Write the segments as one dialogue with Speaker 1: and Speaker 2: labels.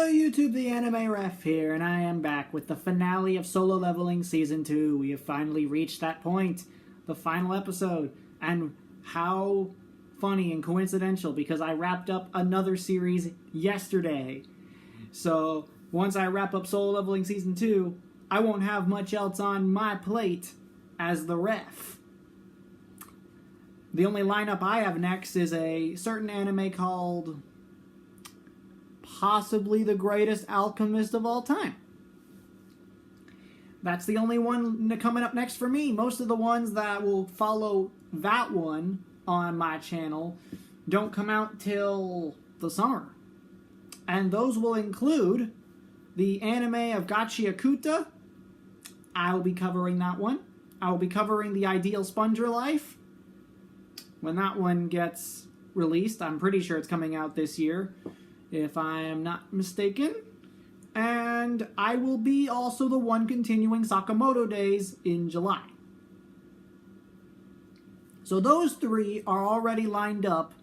Speaker 1: Hello YouTube, the Anime Ref here, and I am back with the finale of Solo Leveling Season 2. We have finally reached that point, the final episode, and how funny and coincidental because I wrapped up another series yesterday. So, once I wrap up Solo Leveling Season 2, I won't have much else on my plate as the ref. The only lineup I have next is a certain anime called possibly the greatest alchemist of all time. That's the only one coming up next for me. Most of the ones that will follow that one on my channel don't come out till the summer. And those will include the anime of Gachiakuta. I'll be covering that one. I'll be covering the Ideal Sponger Life when that one gets released. I'm pretty sure it's coming out this year, if I am not mistaken. And I will be also the one continuing Sakamoto Days in July. So those three are already lined up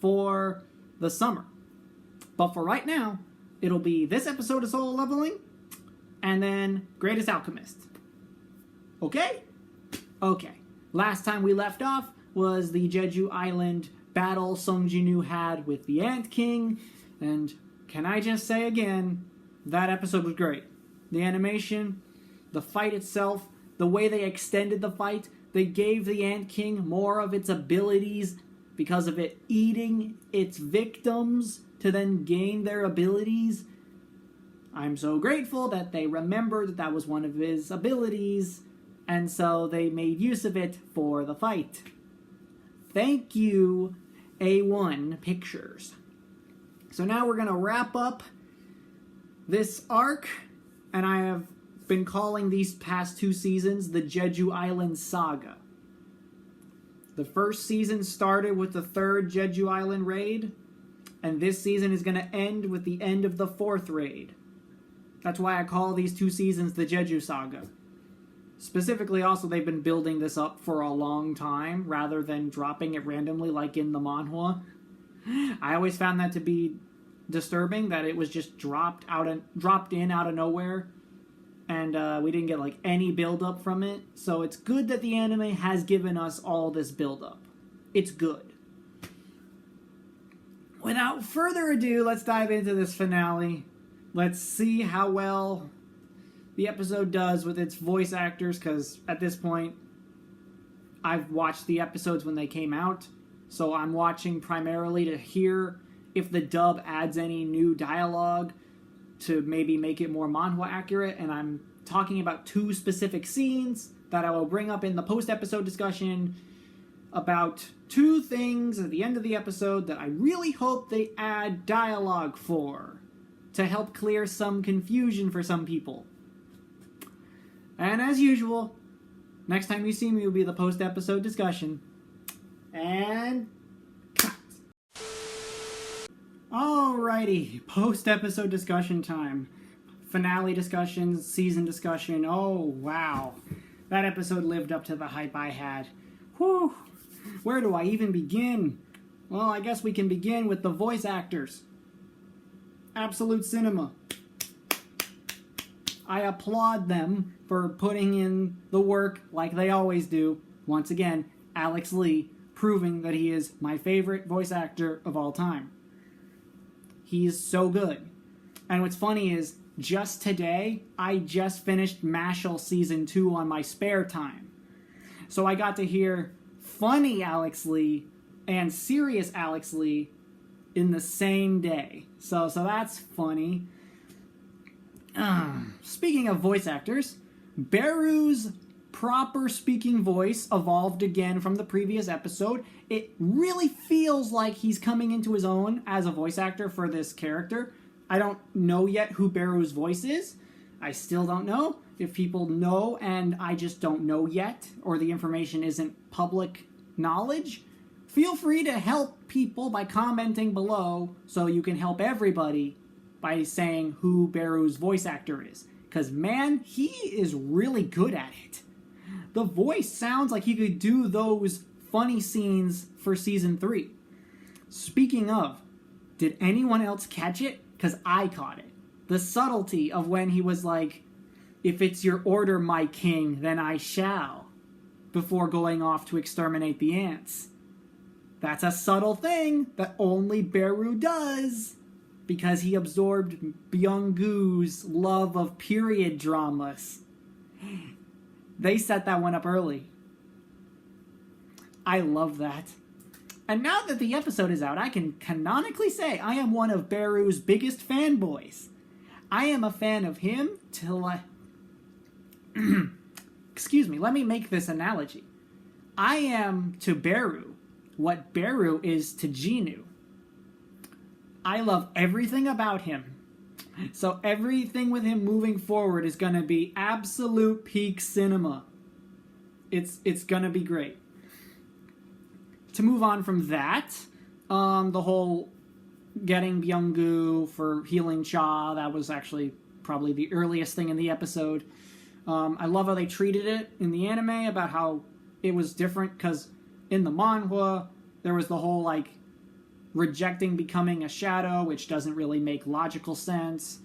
Speaker 1: for the summer. But for right now, it'll be this episode of Solo Leveling, and then Greatest Alchemist. Okay? Okay. Last time we left off was the Jeju Island battle Sung Jinwoo had with the Ant King. And can I just say again, that episode was great. The animation, the fight itself, the way they extended the fight, they gave the Ant King more of its abilities because of it eating its victims to then gain their abilities. I'm so grateful that they remembered that that was one of his abilities, and so they made use of it for the fight. Thank you, A1 Pictures. So now we're going to wrap up this arc, and I have been calling these past two seasons the Jeju Island Saga. The first season started with the third Jeju Island raid, and this season is going to end with the end of the fourth raid. That's why I call these two seasons the Jeju Saga. Specifically, also, they've been building this up for a long time, rather than dropping it randomly like in the Manhwa. I always found that to be disturbing, that it was just dropped in out of nowhere, and we didn't get like any build up from it. So it's good that the anime has given us all this build up. It's good. Without further ado, let's dive into this finale. Let's see how well the episode does with its voice actors, because at this point I've watched the episodes when they came out. So I'm watching primarily to hear if the dub adds any new dialogue to maybe make it more manhwa accurate. And I'm talking about two specific scenes that I will bring up in the post-episode discussion about two things at the end of the episode that I really hope they add dialogue for to help clear some confusion for some people. And as usual, next time you see me will be the post-episode discussion. And cut. Alrighty, post-episode discussion time. Finale discussion, season discussion. Oh, wow. That episode lived up to the hype I had. Whew. Where do I even begin? Well, I guess we can begin with the voice actors. Absolute cinema. I applaud them for putting in the work like they always do. Once again, Alex Lee, proving that he is my favorite voice actor of all time. He's so good. And what's funny is, just today, I just finished Mashal Season 2 on my spare time. So I got to hear funny Alex Lee and serious Alex Lee in the same day. So that's funny. Speaking of voice actors, Beru's proper speaking voice evolved again from the previous episode. It really feels like he's coming into his own as a voice actor for this character. I don't know yet who Beru's voice is. I still don't know. If people know and I just don't know yet, or the information isn't public knowledge, feel free to help people by commenting below so you can help everybody by saying who Beru's voice actor is. Because, man, he is really good at it. The voice sounds like he could do those funny scenes for Season 3. Speaking of, did anyone else catch it? Because I caught it. The subtlety of when he was like, "If it's your order, my king, then I shall," before going off to exterminate the ants. That's a subtle thing that only Beru does, because he absorbed Byung-Gyu's love of period dramas. They set that one up early. I love that. And now that the episode is out, I can canonically say I am one of Beru's biggest fanboys. I am a fan of him till I... Excuse me, let me make this analogy. I am to Beru what Beru is to Genu. I love everything about him. So everything with him moving forward is going to be absolute peak cinema. It's going to be great. To move on from that, the whole getting Byung-Gyu for healing Cha, that was actually probably the earliest thing in the episode. I love how they treated it in the anime, about how it was different, because in the manhwa, there was the whole, like, rejecting becoming a shadow, which doesn't really make logical sense.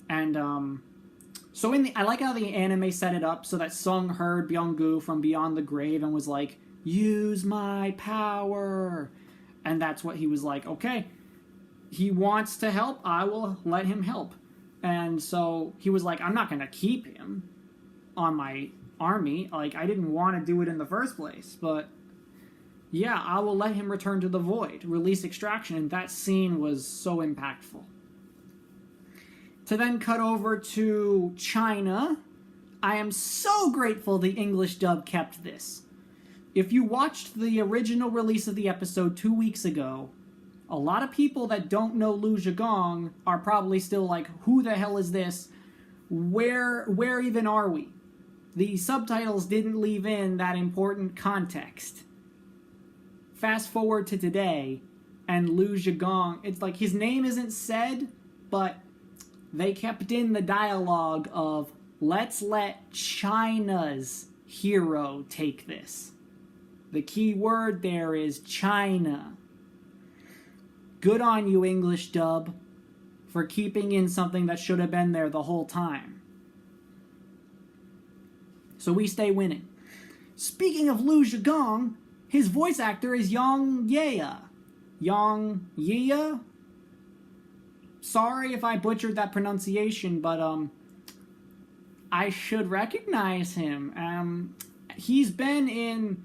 Speaker 1: And, so I like how the anime set it up so that Sung heard Byung-Gyu from beyond the grave and was like, "Use my power." And that's what he was like, okay, he wants to help, I will let him help. And so he was like, I'm not going to keep him on my army. Like, I didn't want to do it in the first place, but yeah, I will let him return to the void, release extraction. And that scene was so impactful. To then cut over to China, I am so grateful the English dub kept this. If you watched the original release of the episode 2 weeks ago, a lot of people that don't know Lu Zhigong are probably still like, who the hell is this? Where even are we? The subtitles didn't leave in that important context. Fast forward to today, and Lu Zhigong, it's like his name isn't said, but they kept in the dialogue of, let's let China's hero take this. The key word there is China. Good on you, English dub, for keeping in something that should have been there the whole time. So we stay winning. Speaking of Lu Zhigong, his voice actor is Yang Ye. Yang Ye? Sorry if I butchered that pronunciation, but I should recognize him. He's been in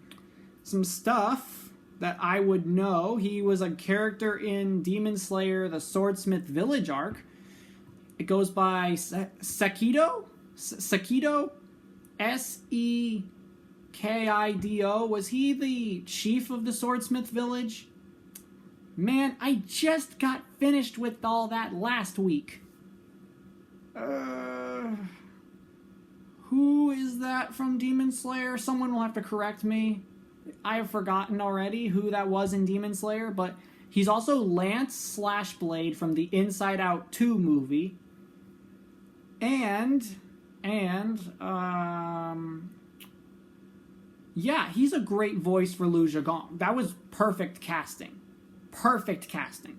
Speaker 1: some stuff that I would know. He was a character in Demon Slayer, the Swordsmith Village arc. It goes by Sekido? Sekido? Sekido. Was he the chief of the Swordsmith Village? Man, I just got finished with all that last week. Who is that from Demon Slayer? Someone will have to correct me. I have forgotten already who that was in Demon Slayer, but he's also Lance Slashblade from the Inside Out 2 movie. Yeah, he's a great voice for Lu Zhigong. That was perfect casting. Perfect casting.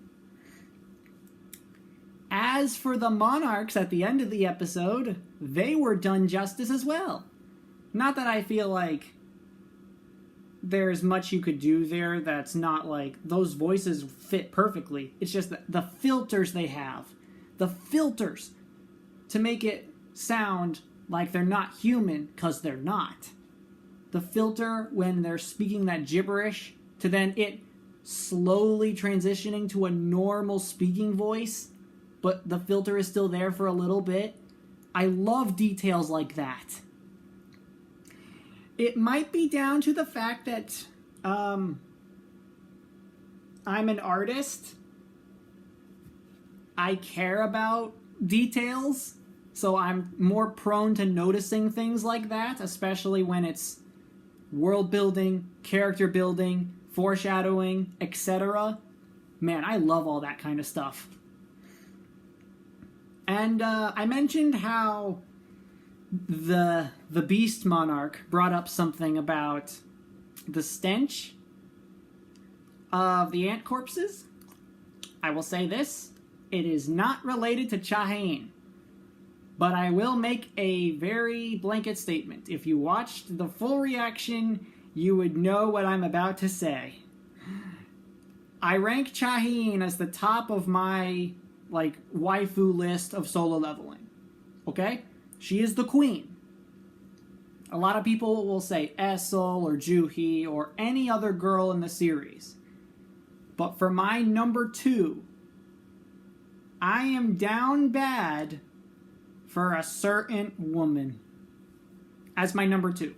Speaker 1: As for the Monarchs at the end of the episode, they were done justice as well. Not that I feel like there's much you could do there that's not like, those voices fit perfectly. It's just that the filters they have. The filters to make it sound like they're not human, because they're not. The filter when they're speaking that gibberish, to then it slowly transitioning to a normal speaking voice, but the filter is still there for a little bit. I love details like that. It might be down to the fact that I'm an artist. I care about details, so I'm more prone to noticing things like that, especially when it's world building, character building, foreshadowing, etc. Man, I love all that kind of stuff. And I mentioned how the Beast Monarch brought up something about the stench of the ant corpses. I will say this: it is not related to Chahain. But I will make a very blanket statement. If you watched the full reaction, you would know what I'm about to say. I rank Chaheen as the top of my, waifu list of solo leveling. Okay? She is the queen. A lot of people will say Essel or Juhi or any other girl in the series. But for my number 2, I am down bad for a certain woman as my number 2.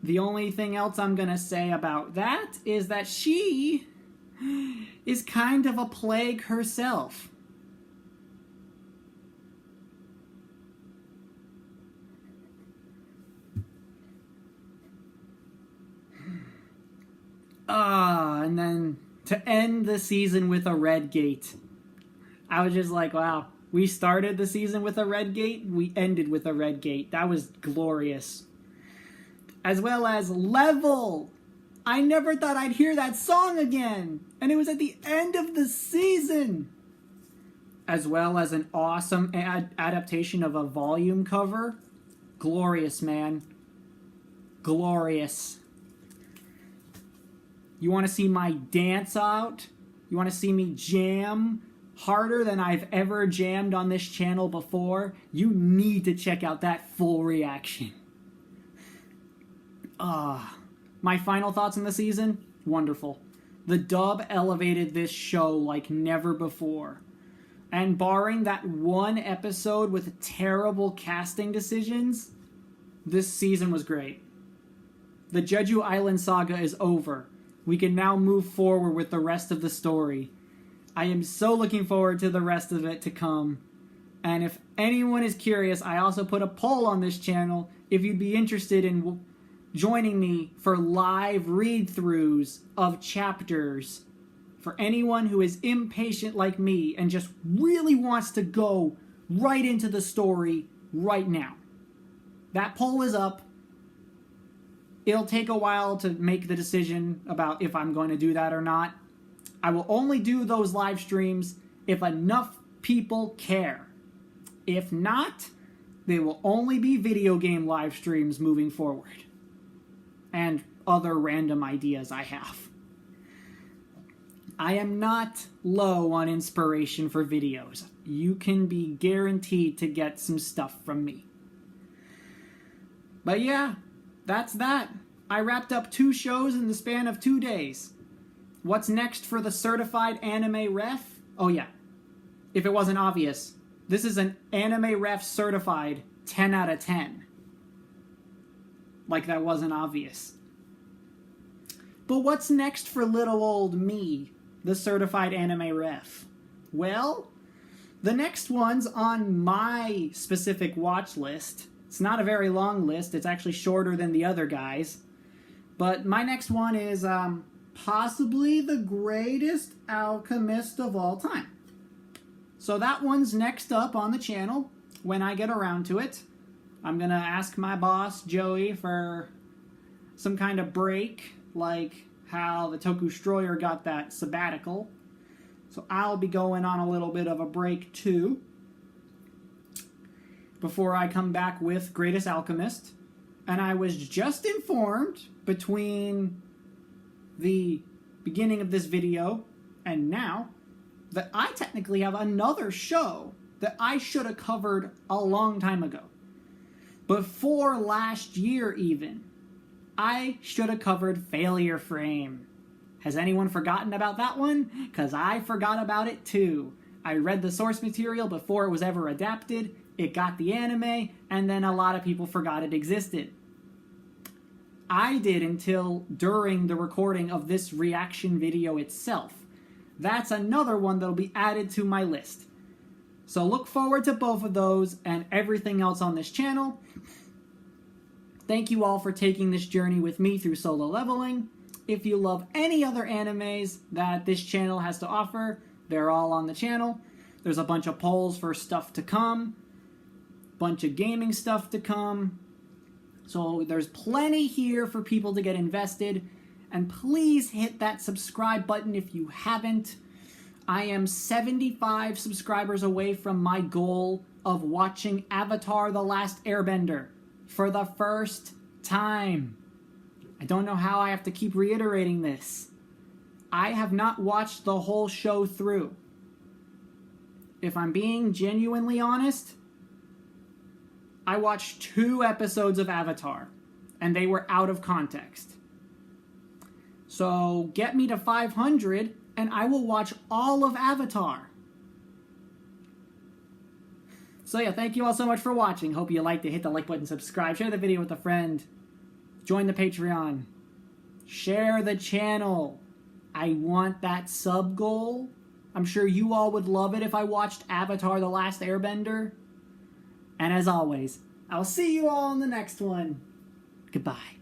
Speaker 1: The only thing else I'm going to say about that is that she is kind of a plague herself. And then to end the season with a red gate. I was just like, wow, we started the season with a red gate, we ended with a red gate. That was glorious. As well as Level. I never thought I'd hear that song again. And it was at the end of the season. As well as an awesome adaptation of a volume cover. Glorious, man. Glorious. You want to see my dance out? You want to see me jam harder than I've ever jammed on this channel before? You need to check out that full reaction. My final thoughts on the season? Wonderful. The dub elevated this show like never before. And barring that one episode with terrible casting decisions, this season was great. The Jeju Island saga is over. We can now move forward with the rest of the story. I am so looking forward to the rest of it to come. And if anyone is curious, I also put a poll on this channel if you'd be interested in joining me for live read-throughs of chapters. For anyone who is impatient like me and just really wants to go right into the story right now. That poll is up. It'll take a while to make the decision about if I'm going to do that or not. I will only do those live streams if enough people care. If not, they will only be video game live streams moving forward. And other random ideas I have. I am not low on inspiration for videos. You can be guaranteed to get some stuff from me. But yeah, that's that. I wrapped up 2 shows in the span of 2 days. What's next for the certified anime ref? Oh yeah, if it wasn't obvious, this is an anime ref certified 10 out of 10. Like that wasn't obvious. But what's next for little old me, the certified anime ref? Well, the next one's on my specific watch list. It's not a very long list. It's actually shorter than the other guys. But my next one is possibly the greatest alchemist of all time. So that one's next up on the channel when I get around to it. I'm going to ask my boss, Joey, for some kind of break, like how the Toku Stroyer got that sabbatical. So I'll be going on a little bit of a break too, before I come back with Greatest Alchemist. And I was just informed between the beginning of this video and now that I technically have another show that I should have covered a long time ago. Before last year even, I should have covered Failure Frame. Has anyone forgotten about that one? Because I forgot about it too. I read the source material before it was ever adapted, it got the anime, and then a lot of people forgot it existed. I did until during the recording of this reaction video itself. That's another one that'll be added to my list. So look forward to both of those and everything else on this channel. Thank you all for taking this journey with me through solo leveling. If you love any other animes that this channel has to offer, they're all on the channel. There's a bunch of polls for stuff to come, bunch of gaming stuff to come. So there's plenty here for people to get invested. And please hit that subscribe button if you haven't. I am 75 subscribers away from my goal of watching Avatar: The Last Airbender for the first time. I don't know how I have to keep reiterating this. I have not watched the whole show through. If I'm being genuinely honest, I watched 2 episodes of Avatar, and they were out of context. So get me to 500, and I will watch all of Avatar. So yeah, thank you all so much for watching. Hope you liked it. Hit the like button, subscribe, share the video with a friend, join the Patreon, share the channel. I want that sub goal. I'm sure you all would love it if I watched Avatar: The Last Airbender. And as always, I'll see you all in the next one. Goodbye.